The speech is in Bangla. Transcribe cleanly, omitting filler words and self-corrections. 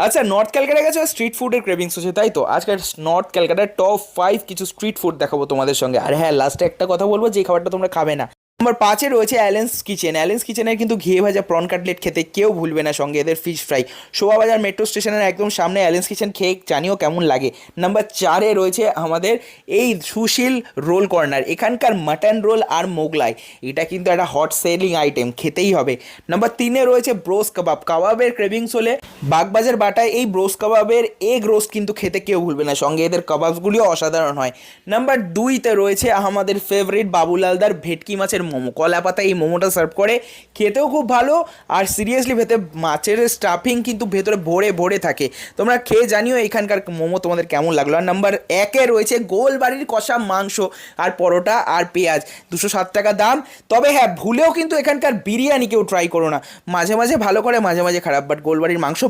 আচ্ছা, নর্থ ক্যালকাটা গেছো, স্ট্রিট ফুডের ক্রেভিংস হচ্ছে তাই তো? আজকে নর্থ ক্যালকাটার টপ 5 কিছু স্ট্রিট ফুড দেখাবো তোমাদের সঙ্গে। আর হ্যাঁ, লাস্টে একটা কথা বলবো, যে খাবারটা তোমরা খাবে না। নাম্বার 5-এ রয়েছে অ্যালেন্স কিচেন। অ্যালেন্স কিচেনের কিন্তু ঘিয়ে ভাজা প্রন কাটলেট খেতে কেউ ভুলবে না, সঙ্গে এদের ফিশ ফ্রাই। শোভাবাজার মেট্রো স্টেশনের একদম সামনে অ্যালেন্স কিচেন, খেয়ে জানিও কেমন লাগে। নাম্বার 4-এ রয়েছে আমাদের এই সুশীল রোল কর্নার। এখানকার মাটন রোল আর মোগলাই, এটা কিন্তু একটা হট সেলিং আইটেম, খেতেই হবে। নাম্বার 3-এ রয়েছে ব্রোস কাবাব। কাবাবের ক্রেভিংস হলে বাগবাজার বাটায় এই ব্রোস কাবাবের এগ রোস্ট কিন্তু খেতে কেউ ভুলবে না, সঙ্গে এদের কাবাবসগুলিও অসাধারণ হয়। নাম্বার 2-তে রয়েছে আমাদের ফেভারিট বাবুলালদার ভেটকি মাছের মোমো। কলা পাতা এই মোমোটা সার্ভ করে, খেতেও খুব ভালো। আর সিরিয়াসলি ভেতরে মাছের স্টাফিং কিন্তু ভেতরে ভরে ভরে থাকে। তোমরা খেয়ে জানিও এখানকার মোমো তোমাদের কেমন লাগলো। আর নাম্বার 1-এ রয়েছে গোলবাড়ির কষা মাংস আর পরোটা আর পেঁয়াজ, 207 টাকা দাম। তবে হ্যাঁ, ভুলেও কিন্তু এখানকার বিরিয়ানি কেউ ট্রাই করো না। মাঝে মাঝে ভালো করে, মাঝে মাঝে খারাপ, বাট গোলবাড়ির মাংস